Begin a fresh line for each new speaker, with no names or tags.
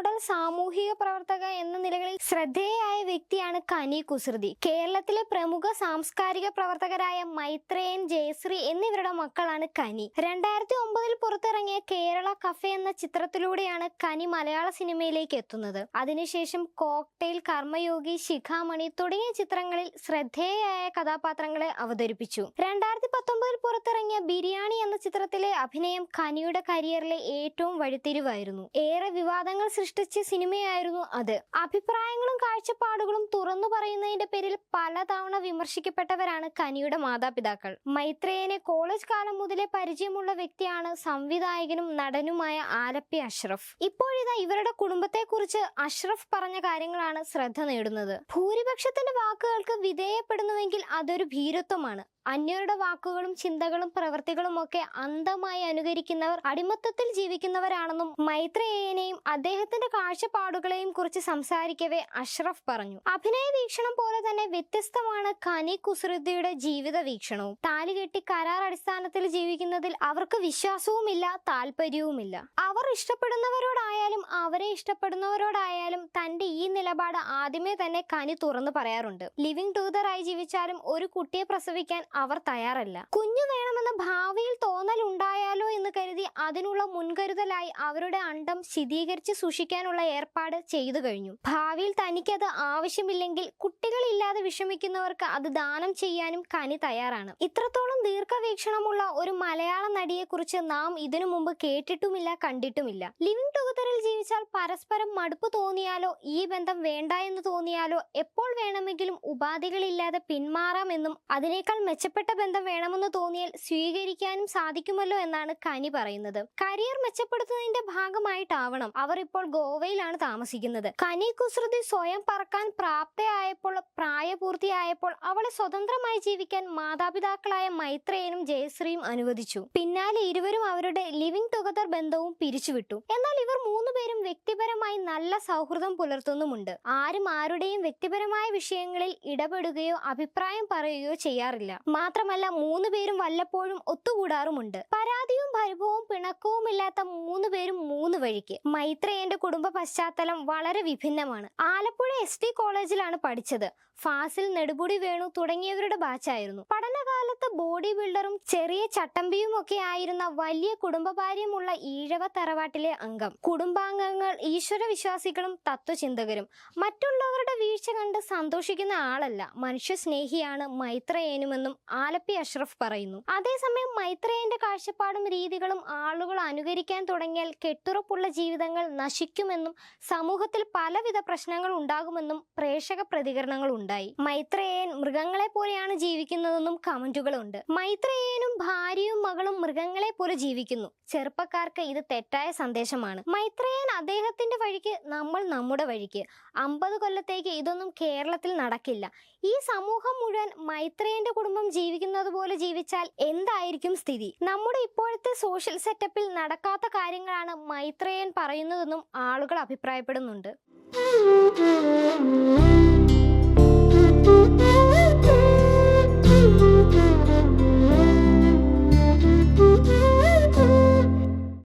Model, സാമൂഹിക പ്രവർത്തക എന്ന നിലകളിൽ ശ്രദ്ധേയയായ വ്യക്തിയാണ് കനി കുസൃതി. കേരളത്തിലെ പ്രമുഖ സാംസ്കാരിക പ്രവർത്തകരായ മൈത്രേയൻ, ജയശ്രീ എന്നിവരുടെ മക്കളാണ് കനി. 2009 പുറത്തിറങ്ങിയ കേരള കഫേ എന്ന ചിത്രത്തിലൂടെയാണ് കനി മലയാള സിനിമയിലേക്ക് എത്തുന്നത്. അതിനുശേഷം കോക്ടെയിൽ, കർമ്മയോഗി, ശിഖാമണി തുടങ്ങിയ ചിത്രങ്ങളിൽ ശ്രദ്ധേയയായ കഥാപാത്രങ്ങളെ അവതരിപ്പിച്ചു. 2019 പുറത്തിറങ്ങിയ ബിരിയാണി എന്ന ചിത്രത്തിലെ അഭിനയം കനിയുടെ കരിയറിലെ ഏറ്റവും വഴിത്തിരിവായിരുന്നു. ഏറെ വിവാദങ്ങൾ സൃഷ്ടിച്ച സിനിമയായിരുന്നു അത്. അഭിപ്രായങ്ങളും കാഴ്ചപ്പാടുകളും തുറന്നു പറയുന്നതിന്റെ പേരിൽ പലതവണ വിമർശിക്കപ്പെട്ടവരാണ് കനിയുടെ മാതാപിതാക്കൾ. മൈത്രേയനെ കോളേജ് കാലം മുതലേ പരിചയമുള്ള വ്യക്തിയാണ് സംവിധായകനും നടനുമായ ആലപ്പി അഷ്റഫ്. ഇപ്പോഴിതാ ഇവരുടെ കുടുംബത്തെക്കുറിച്ച് അഷ്റഫ് പറഞ്ഞ കാര്യങ്ങളാണ് ശ്രദ്ധ നേടുന്നത്. ഭൂരിപക്ഷത്തിന്റെ വാക്കുകൾക്ക് വിധേയപ്പെടുന്നുവെങ്കിൽ അതൊരു ഭീരുത്വമാണ്. അന്യരുടെ വാക്കുകളും ചിന്തകളും പ്രവൃത്തികളും ഒക്കെ അന്ധമായി അനുകരിക്കുന്നവർ അടിമത്തത്തിൽ ജീവിക്കുന്നവരാണെന്നും മൈത്രേയനെയും അദ്ദേഹത്തിന്റെ കാഴ്ചപ്പാടുകളെയും കുറിച്ച് സംസാരിക്കവേ അഷ്റഫ് പറഞ്ഞു. അഭിനയ വീക്ഷണം പോലെ തന്നെ വ്യത്യസ്തമാണ് കനി കുസൃതിയുടെ ജീവിത വീക്ഷണവും. താലികെട്ടി കരാർ അടിസ്ഥാനത്തിൽ ജീവിക്കുന്നതിൽ അവർക്ക് വിശ്വാസവുമില്ല, താല്പര്യവുമില്ല. അവർ ഇഷ്ടപ്പെടുന്നവരോടായാലും അവരെ ഇഷ്ടപ്പെടുന്നവരോടായാലും തന്റെ ഈ നിലപാട് ആദ്യമേ തന്നെ കനി തുറന്നു പറയാറുണ്ട്. ലിവിംഗ് ടുഗദറായി ജീവിച്ചാലും ഒരു കുട്ടിയെ പ്രസവിക്കാൻ അവർ തയ്യാറല്ല. കുഞ്ഞു വേണമെന്ന ഭാവിയിൽ തോന്നൽ ഉണ്ടായാലോ എന്ന് കരുതി അതിനുള്ള മുൻകരുതലായി അവരുടെ അണ്ഡം ശീതീകരിച്ച് സൂക്ഷിക്കാനുള്ള ഏർപ്പാട് ചെയ്തു കഴിഞ്ഞു. ഭാവിയിൽ തനിക്കത് ആവശ്യമില്ലെങ്കിൽ കുട്ടികളില്ലാതെ വിഷമിക്കുന്നവർക്ക് അത് ദാനം ചെയ്യാനും കനി തയ്യാറാണ്. ഇത്രത്തോളം ദീർഘവീക്ഷണമുള്ള ഒരു മലയാള നടിയെ കുറിച്ച് നാം ഇതിനു മുമ്പ് കേട്ടിട്ടുമില്ല, കണ്ടിട്ടുമില്ല. ലിവിംഗ് ടുഗദറിൽ ജീവിച്ചാൽ പരസ്പരം മടുപ്പ് തോന്നിയാലോ, ഈ ബന്ധം വേണ്ട എന്ന് തോന്നിയാലോ എപ്പോൾ വേണമെങ്കിലും ഉപാധികളില്ലാതെ പിന്മാറാമെന്നും അതിനേക്കാൾ മെച്ചപ്പെട്ട ബന്ധം വേണമെന്ന് തോന്നിയാൽ സ്വീകരിക്കാനും സാധിക്കുമല്ലോ എന്നാണ് കനി പറയുന്നത്. കരിയർ മെച്ചപ്പെടുത്തുന്നതിന്റെ ഭാഗമായിട്ടാവണം അവർ ഇപ്പോൾ ഗോവയിലാണ് താമസിക്കുന്നത്. കനി കുസൃതി സ്വയം പറക്കാൻ പ്രാപ്തയായപ്പോൾ, പ്രായപൂർത്തിയായപ്പോൾ അവളെ സ്വതന്ത്രമായി ജീവിക്കാൻ മാതാപിതാക്കളായ മൈത്രേയനും ജയശ്രീയും അനുവദിച്ചു. പിന്നാലെ ഇരുവരും അവരുടെ ലിവിംഗ് ടുഗദർ ബന്ധവും പിരിച്ചുവിട്ടു. എന്നാൽ ഇവർ മൂന്നുപേരും വ്യക്തിപരമായി നല്ല സൗഹൃദം പുലർത്തുന്നുമുണ്ട്. ആരും ആരുടെയും വ്യക്തിപരമായ വിഷയങ്ങളിൽ ഇടപെടുകയോ അഭിപ്രായം പറയുകയോ ചെയ്യാറില്ല. മാത്രമല്ല മൂന്നുപേരും വല്ലപ്പോഴും ഒത്തുകൂടാറുമുണ്ട്. പരാതിയും പരിഭവവും പിണക്കവും ഇല്ലാത്ത മൂന്നുപേരും മൂന്ന് വഴിക്ക്. മൈത്രേയന്റെ കുടുംബ പശ്ചാത്തലം വളരെ വിഭിന്നമാണ്. ആലപ്പുഴ ST കോളേജിലാണ് പഠിച്ചത്. ഫാസിൽ, നെടുമുടി വേണു തുടങ്ങിയവരുടെ ബാച്ചായിരുന്നു. പഠനകാലത്ത് ബോഡി ബിൽഡറും ചെറിയ ചട്ടമ്പിയും ഒക്കെ ആയിരുന്ന വലിയ കുടുംബഭാര്യമുള്ള ഈഴവ തറവാട്ടിലെ അംഗം. കുടുംബാംഗങ്ങൾ ഈശ്വര വിശ്വാസികളും തത്വചിന്തകരും. മറ്റുള്ളവരുടെ വീഴ്ച കണ്ട് സന്തോഷിക്കുന്ന ആളല്ല, മനുഷ്യസ്നേഹിയാണ് മൈത്രേയനുമെന്നും ആലപ്പി അഷ്റഫ് പറയുന്നു. അതേസമയം മൈത്രേയന്റെ കാഴ്ചപ്പാടും രീതികളും ആളുകൾ അനുകരിക്കാൻ തുടങ്ങിയാൽ കെട്ടുറപ്പുള്ള ജീവിതങ്ങൾ നശിക്കുമെന്നും സമൂഹത്തിൽ പലവിധ പ്രശ്നങ്ങൾ ഉണ്ടാകുമെന്നും പ്രേക്ഷക പ്രതികരണങ്ങൾ ഉണ്ടായി. മൈത്രേയൻ മൃഗങ്ങളെ പോലെയാണ് ജീവിക്കുന്നതെന്നും കമന്റുകളുണ്ട്. മൈത്രേയനും ഭാര്യയും മകളും മൃഗങ്ങളെ പോലെ ജീവിക്കുന്നു. ചെറുപ്പക്കാർക്ക് ഇത് തെറ്റായ സന്ദേശമാണ്. മൈത്രേയൻ അദ്ദേഹത്തിന്റെ വഴിക്ക്, നമ്മൾ നമ്മുടെ വഴിക്ക്. 50 കൊല്ലത്തേക്ക് ഇതൊന്നും കേരളത്തിൽ നടക്കില്ല. ഈ സമൂഹം മുഴുവൻ മൈത്രേയന്റെ കുടുംബം ജീവിക്കുന്നത് പോലെ ജീവിച്ചാൽ എന്തായിരിക്കും സ്ഥിതി? നമ്മുടെ ഇപ്പോഴത്തെ സോഷ്യൽ സെറ്റപ്പിൽ നടക്കാത്ത കാര്യങ്ങളാണ് മൈത്രേയൻ പറയുന്നതെന്നും ആളുകൾ അഭിപ്രായപ്പെടുന്നുണ്ട്.